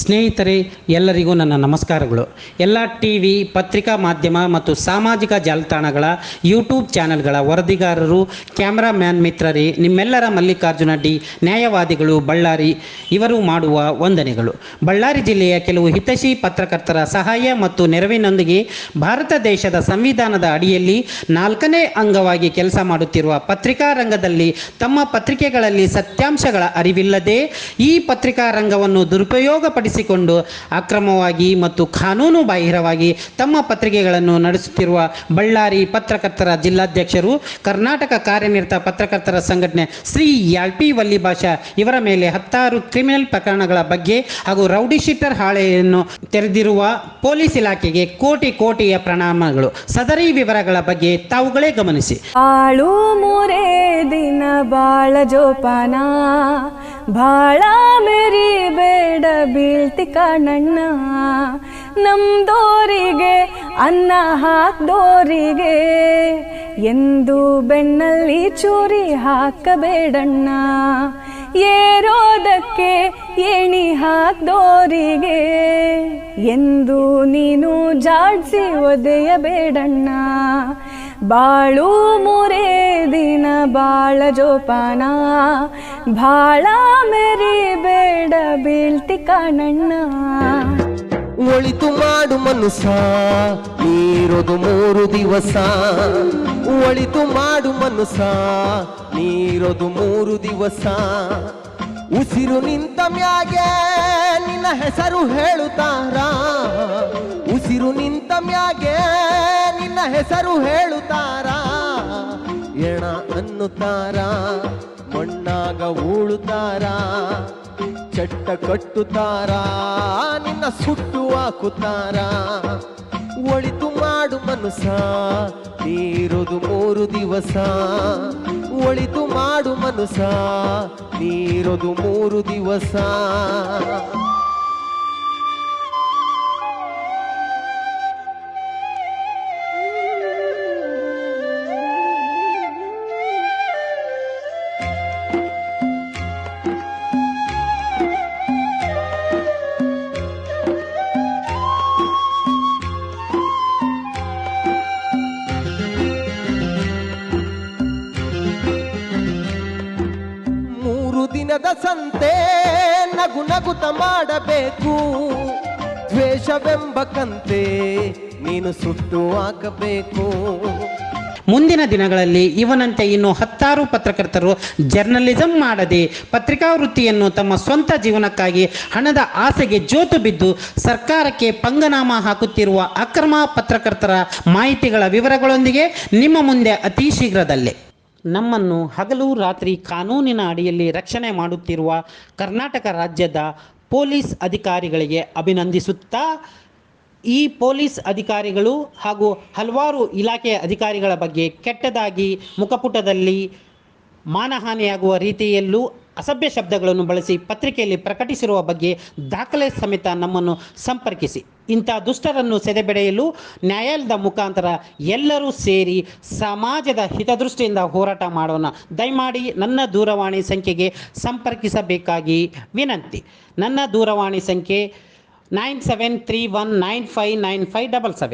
ಸ್ನೇಹಿತರೆ, ಎಲ್ಲರಿಗೂ ನನ್ನ ನಮಸ್ಕಾರಗಳು. ಎಲ್ಲ ಟಿವಿ, ಪತ್ರಿಕಾ ಮಾಧ್ಯಮ ಮತ್ತು ಸಾಮಾಜಿಕ ಜಾಲತಾಣಗಳ ಯೂಟ್ಯೂಬ್ ಚಾನೆಲ್ಗಳ ವರದಿಗಾರರು, ಕ್ಯಾಮ್ರಾಮ್ಯಾನ್ ಮಿತ್ರರೇ, ನಿಮ್ಮೆಲ್ಲರ ಮಲ್ಲಿಕಾರ್ಜುನ ಡಿ ನ್ಯಾಯವಾದಿಗಳು ಬಳ್ಳಾರಿ ಇವರು ಮಾಡುವ ವಂದನೆಗಳು. ಬಳ್ಳಾರಿ ಜಿಲ್ಲೆಯ ಕೆಲವು ಹಿತೈಷಿ ಪತ್ರಕರ್ತರ ಸಹಾಯ ಮತ್ತು ನೆರವಿನೊಂದಿಗೆ ಭಾರತ ದೇಶದ ಸಂವಿಧಾನದ ಅಡಿಯಲ್ಲಿ 4ನೇ ಅಂಗವಾಗಿ ಕೆಲಸ ಮಾಡುತ್ತಿರುವ ಪತ್ರಿಕಾ ರಂಗದಲ್ಲಿ ತಮ್ಮ ಪತ್ರಿಕೆಗಳಲ್ಲಿ ಸತ್ಯಾಂಶಗಳ ಅರಿವಿಲ್ಲದೆ ಈ ಪತ್ರಿಕಾ ರಂಗವನ್ನು ದುರುಪಯೋಗಪಡಿಸಿಕೊಂಡು ಅಕ್ರಮವಾಗಿ ಮತ್ತು ಕಾನೂನು ಬಾಹಿರವಾಗಿ ತಮ್ಮ ಪತ್ರಿಕೆಗಳನ್ನು ನಡೆಸುತ್ತಿರುವ ಬಳ್ಳಾರಿ ಪತ್ರಕರ್ತರ ಜಿಲ್ಲಾಧ್ಯಕ್ಷರು, ಕರ್ನಾಟಕ ಕಾರ್ಯನಿರತ ಪತ್ರಕರ್ತರ ಸಂಘಟನೆ ಶ್ರೀ ಯಾಳ್ಪಿ ವಲ್ಲಿಭಾಷಾ ಇವರ ಮೇಲೆ 10 ಕ್ರಿಮಿನಲ್ ಪ್ರಕರಣಗಳ ಬಗ್ಗೆ ಹಾಗೂ ರೌಡಿ ಶೀಟರ್ ಹಾಳೆಯನ್ನು ತೆರೆದಿರುವ ಪೊಲೀಸ್ ಇಲಾಖೆಗೆ ಕೋಟಿಯ ಪ್ರಣಾಮಗಳು. ಸದರಿ ವಿವರಗಳ ಬಗ್ಗೆ ತಾವುಗಳೇ ಗಮನಿಸಿ. ಆಳು ಮೂರೇ ದಿನ ಬಾಳ ಜೋಪಾನ, ಬಾಳ ಮೇರಿ ಬೇಡ ಬೀಳ್ತಿ ಕಾಣಣ್ಣ, ನಮ್ದೋರಿಗೆ ಅನ್ನ ಹಾಕ್ದೋರಿಗೆ ಎಂದು ಬೆನ್ನಲ್ಲಿ ಚೂರಿ ಹಾಕಬೇಡಣ್ಣ, ಏರೋದಕ್ಕೆ ಏಣಿ ಹಾಕ್ದೋರಿಗೆ ಎಂದು ನೀನು ಜಾಡ್ಸಿ ಒದೆಯಬೇಡಣ್ಣ, ಬಾಳು ಮೂರೇ ದಿನ ಬಾಳ ಜೋಪಾನ, ಬಾಳ ಮೇರಿ ಬೇಡ ಬೀಳ್ತಿ ಕಾಣಣ್ಣ. ಒಳಿತು ಮಾಡು ಮನುಷ್ಯ ನೀರೋದು 3 ದಿವಸ, ಒಳಿತು ಮಾಡು ಮನುಷ್ಯ ನೀರೋದು 3 ದಿವಸ, ಉಸಿರು ನಿಂತ ಮ್ಯಾಗೆ ನಿನ್ನ ಹೆಸರು ಹೇಳುತ್ತಾರ, ಉಸಿರು ನಿಂತ ಮ್ಯಾಗೆ ನಿನ್ನ ಹೆಸರು ಹೇಳುತ್ತಾರ, ಎಣ ಅನ್ನುತ್ತಾರ, ಮಣ್ಣಾಗ ಉಳುತ್ತಾರ, ಚಟ್ಟ ಕಟ್ಟುತ್ತಾರ, ನಿನ್ನ ಸುಟ್ಟು ಹಾಕುತ್ತಾರ. ಒಳಿತು ಮಾಡು ಮನುಷ್ಯ ನೀರೋದು 3 ದಿವಸ, ಒಳಿತು ಮಾಡು ಮನುಷ್ಯ ನೀರೋದು 3 ದಿವಸ. ದಿನದ ಸಂತೆ ನಗು ನಗುತ ಮಾಡಬೇಕು, ದ್ವೇಷವೆಂಬ ಕಂತೆ ನೀನು ಸುಟ್ಟು ಹಾಕಬೇಕು. ಮುಂದಿನ ದಿನಗಳಲ್ಲಿ ಇವನಂತೆ ಇನ್ನು 10 ಪತ್ರಕರ್ತರು ಜರ್ನಲಿಸಂ ಮಾಡದೆ ಪತ್ರಿಕಾ ವೃತ್ತಿಯನ್ನು ತಮ್ಮ ಸ್ವಂತ ಜೀವನಕ್ಕಾಗಿ ಹಣದ ಆಸೆಗೆ ಜೋತು ಬಿದ್ದು ಸರ್ಕಾರಕ್ಕೆ ಪಂಗನಾಮ ಹಾಕುತ್ತಿರುವ ಅಕ್ರಮ ಪತ್ರಕರ್ತರ ಮಾಹಿತಿಗಳ ವಿವರಗಳೊಂದಿಗೆ ನಿಮ್ಮ ಮುಂದೆ ಅತಿ ಶೀಘ್ರದಲ್ಲೇ. ನಮ್ಮನ್ನು ಹಗಲು ರಾತ್ರಿ ಕಾನೂನಿನ ಅಡಿಯಲ್ಲಿ ರಕ್ಷಣೆ ಮಾಡುತ್ತಿರುವ ಕರ್ನಾಟಕ ರಾಜ್ಯದ ಪೊಲೀಸ್ ಅಧಿಕಾರಿಗಳಿಗೆ ಅಭಿನಂದಿಸುತ್ತಾ, ಈ ಪೊಲೀಸ್ ಅಧಿಕಾರಿಗಳು ಹಾಗೂ ಹಲವಾರು ಇಲಾಖೆಯ ಅಧಿಕಾರಿಗಳ ಬಗ್ಗೆ ಕೆಟ್ಟದಾಗಿ ಮುಖಪುಟದಲ್ಲಿ ಮಾನಹಾನಿಯಾಗುವ ರೀತಿಯಲ್ಲೂ ಅಸಭ್ಯ ಶಬ್ದಗಳನ್ನು ಬಳಸಿ ಪತ್ರಿಕೆಯಲ್ಲಿ ಪ್ರಕಟಿಸಿರುವ ಬಗ್ಗೆ ದಾಖಲೆ ಸಮೇತ ನಮ್ಮನ್ನು ಸಂಪರ್ಕಿಸಿ. ಇಂಥ ದುಷ್ಟರನ್ನು ಸೆದೆಬೆಡೆಯಲು ನ್ಯಾಯಾಲಯದ ಮುಖಾಂತರ ಎಲ್ಲರೂ ಸೇರಿ ಸಮಾಜದ ಹಿತದೃಷ್ಟಿಯಿಂದ ಹೋರಾಟ ಮಾಡೋಣ. ದಯಮಾಡಿ ನನ್ನ ದೂರವಾಣಿ ಸಂಖ್ಯೆಗೆ ಸಂಪರ್ಕಿಸಬೇಕಾಗಿ ವಿನಂತಿ. ನನ್ನ ದೂರವಾಣಿ ಸಂಖ್ಯೆ 9731959577.